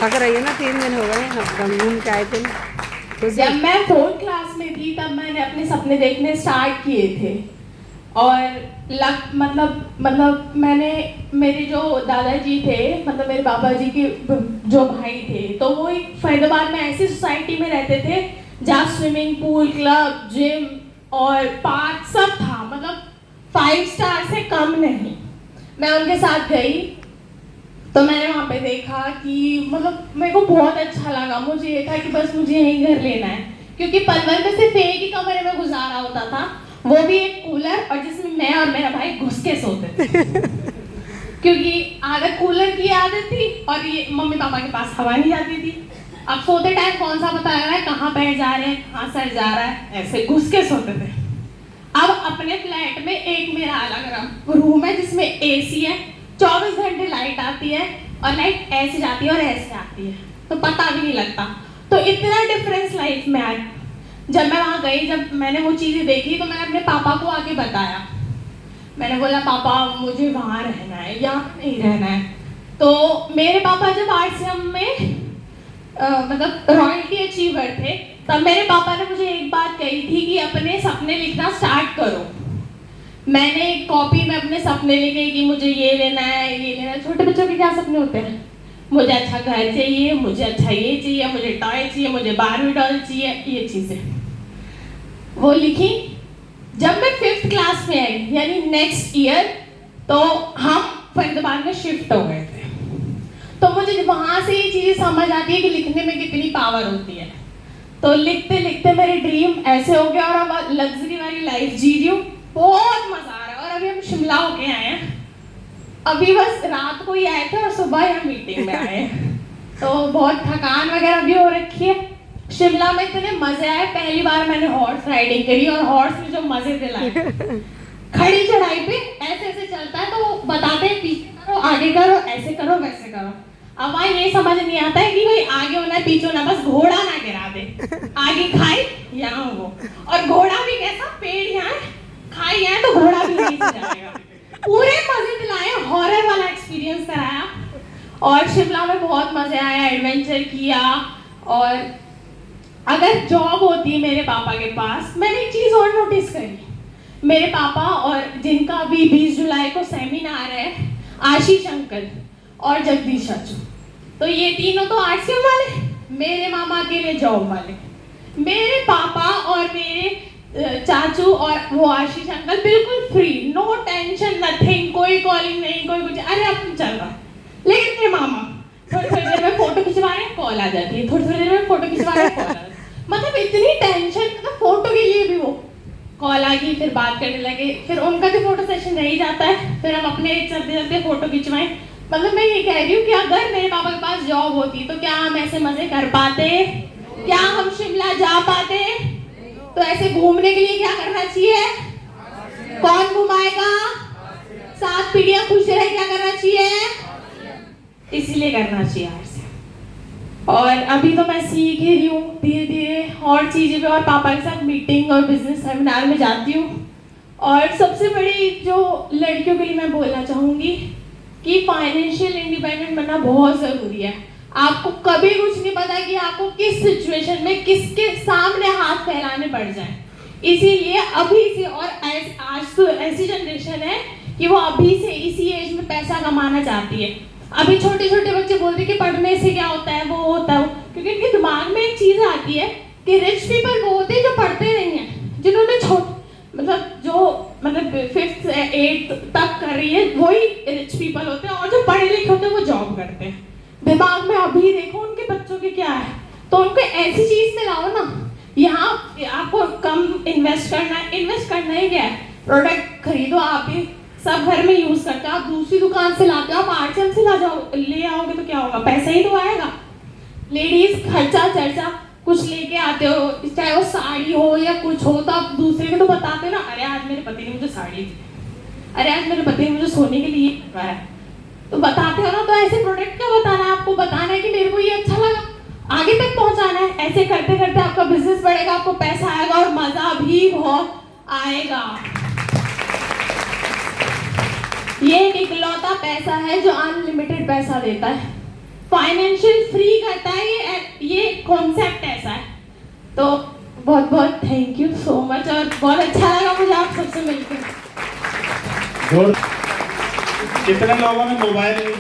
थक रही है ना, 3 दिन हो गए हम घूम के आए थे ना। तो जब मैं 4th क्लास में थी तब मैंने अपने सपने देखने स्टार्ट किए थे। और मतलब मैंने, मेरे जो दादाजी थे, मतलब मेरे बाबा जी के जो भाई थे, तो वो एक फरीदाबाद में ऐसी सोसाइटी में रहते थे जहाँ स्विमिंग पूल, क्लब, जिम और पार्क सब था, मतलब 5 स्टार से कम नहीं। मैं उनके साथ गई तो मैंने वहाँ पे देखा कि मतलब मेरे को बहुत अच्छा लगा। मुझे ये था कि बस मुझे यहीं घर लेना है, क्योंकि पलवल में सिर्फ एक ही कमरे में गुजारा होता था, वो भी एक कूलर, और जिसमें मैं और मेरा भाई घुस के सोते थे क्योंकि आदत कूलर की आदत थी और ये मम्मी पापा के पास हवा नहीं जाती थी। अब सोते टाइम कौन सा पता लग रहा है कहाँ पैर जा रहे हैं, कहाँ सर जा रहा है, ऐसे घुस के सोते थे। अब अपने फ्लैट में एक मेरा अलग रूम है जिसमें एसी है, 24 घंटे लाइट आती है, और लाइट ऐसे जाती है और ऐसे आती है, तो पता भी नहीं लगता। तो इतना डिफरेंस लाइफ में आया। जब मैं वहाँ गई, जब मैंने वो चीज़ें देखी, तो मैंने अपने पापा को आके बताया। मैंने बोला पापा मुझे वहाँ रहना है, यहाँ नहीं रहना है। तो मेरे पापा जब आरसीएम में मतलब रॉयल्टी अचीवर थे, तब मेरे पापा ने मुझे एक बात कही थी कि अपने सपने लिखना स्टार्ट करो। मैंने एक कॉपी में अपने सपने लिखे कि मुझे ये लेना है, ये लेना है। छोटे बच्चों के क्या सपने होते हैं, मुझे अच्छा घर चाहिए, मुझे अच्छा ये चाहिए, मुझे टॉय चाहिए, मुझे बारबी डॉल चाहिए, ये चीज़ें वो लिखी। जब मैं 5th क्लास में आई, यानी नेक्स्ट ईयर, तो हम फरीदाबाद में शिफ्ट हो गए थे। तो मुझे वहाँ से ये चीज़ें समझ आती है कि लिखने में कितनी पावर होती है। तो लिखते लिखते मेरे ड्रीम ऐसे हो गया, और अब लग्जरी वाली लाइफ जी रही हूँ, बहुत मजा आ रहा है। और अभी हम शिमला होके आए हैं, अभी बस रात को ही आए थे और सुबह यहाँ मीटिंग में आए हैं। तो बहुत थकान वगैरह भी हो रखी है। शिमला में इतने मजे आए, पहली बार मैंने हॉर्स राइडिंग करी, और हॉर्स में जो मजे दिलाए, खड़ी चढ़ाई पे ऐसे ऐसे चलता है तो बताते हैं पीछे करो, आगे करो, ऐसे करो, वैसे करो। अब वहाँ ये समझ नहीं आता है कि भाई आगे होना है पीछे होना, बस घोड़ा ना गिरा दे, आगे खाई यहाँ हो, और घोड़ा भी कैसा, पेड़ यहाँ खाई यहाँ तो घोड़ा भी नहीं जाएगा। पूरे मजे दिलाए, हॉरर वाला एक्सपीरियंस कराया, और शिमला में बहुत मजे आया, एडवेंचर किया। और अगर जॉब होती मेरे पापा के पास, मैंने एक चीज और नोटिस करी, मेरे पापा और जिनका अभी 20 जुलाई को सेमिनार है, आशीष अंकल और जगदीश चाचू, तो ये तीनों तो आरसीएम वाले, मेरे मामा के लिए जॉब वाले। मेरे पापा और मेरे चाचू और वो आशीष अंकल बिल्कुल फ्री, नो टेंशन, नथिंग, कोई कॉलिंग नहीं, कोई कुछ, अरे अब चल रहा है। लेकिन मेरे मामा थोड़ी थोड़ी देर में फोटो खिंचवा रहे हैं, कॉल आ जाती है, थोड़ी थोड़ी देर में फोटो खिंचवा रहे हैं, कॉल आ जाती है। मतलब इतनी टेंशन, मतलब फोटो के लिए भी वो कॉल आ गई, फिर बात करने लगे, फिर उनका भी फोटो सेशन रह ही जाता है, फिर हम अपने चलते चलते फोटो खिंचवाएं। मतलब मैं ये कह रही हूँ कि अगर मेरे पापा के पास जॉब होती तो क्या हम ऐसे मजे कर पाते, क्या हम शिमला जा पाते? तो ऐसे घूमने के लिए क्या करना चाहिए, कौन घुमाएगा, 7 पीढ़ियां खुश रहे, क्या करना चाहिए, इसीलिए करना चाहिए आपसे। और अभी तो मैं सीख ही रही हूँ धीरे धीरे और चीजें भी, और पापा के साथ मीटिंग और बिजनेस सेमिनार में जाती हूँ। और सबसे बड़ी जो लड़कियों के लिए मैं बोलना चाहूंगी कि फाइनेंशियल इंडिपेंडेंट बनना बहुत जरूरी है। आपको कभी कुछ नहीं पता कि आपको किस सिचुएशन में किसके सामने हाथ फैलाने पड़ जाए, इसीलिए अभी से, और आज तो ऐसी जनरेशन है कि वो अभी से इसी एज में पैसा कमाना चाहती है। अभी छोटे छोटे बच्चे बोलते हैं कि पढ़ने से क्या होता है, वो होता है, क्योंकि इनके दिमाग में एक चीज आती है कि रिच पीपल वो होते हैं जो पढ़ते नहीं है, जिन्होंने मतलब 5th 8th तक कर रही है वही रिच पीपल होते हैं, और जो पढ़े लिखे होते हैं वो जॉब करते हैं। दिमाग में अभी देखो उनके बच्चों के क्या है, तो उनको ऐसी चीज में लाओ ना। यहाँ आपको कम इन्वेस्ट करना ही क्या है, प्रोडक्ट खरीदो, आप भी सब घर में यूज करते हो, आप दूसरी दुकान से लाते हो, आप आरसीएम से ले आओगे तो क्या होगा, पैसा ही तो आएगा। लेडीज खर्चा चर्चा कुछ लेके आते हो, चाहे वो साड़ी हो या कुछ हो, तो आप दूसरे को तो बताते हो ना, अरे आज मेरे पति ने मुझे साड़ी दी, अरे आज मेरे पति ने मुझे सोने के लिए करवाया, तो बताते हो ना। तो ऐसे प्रोडक्ट का बताना है, आपको बताना है कि मेरे को ये अच्छा लगा, आगे तक पहुंचाना है। ऐसे करते करते आपका बिजनेस बढ़ेगा, आपको पैसा आएगा और मजा भी बहुत आएगा। ये एक इकलौता पैसा है जो अनलिमिटेड पैसा देता है। फाइनेंशियल फ्री करता है, ये कॉन्सेप्ट ऐसा है। तो बहुत बहुत थैंक यू सो मच, और बहुत अच्छा लगा मुझे आप सबसे मिलकर। कितने लोगों ने मोबाइल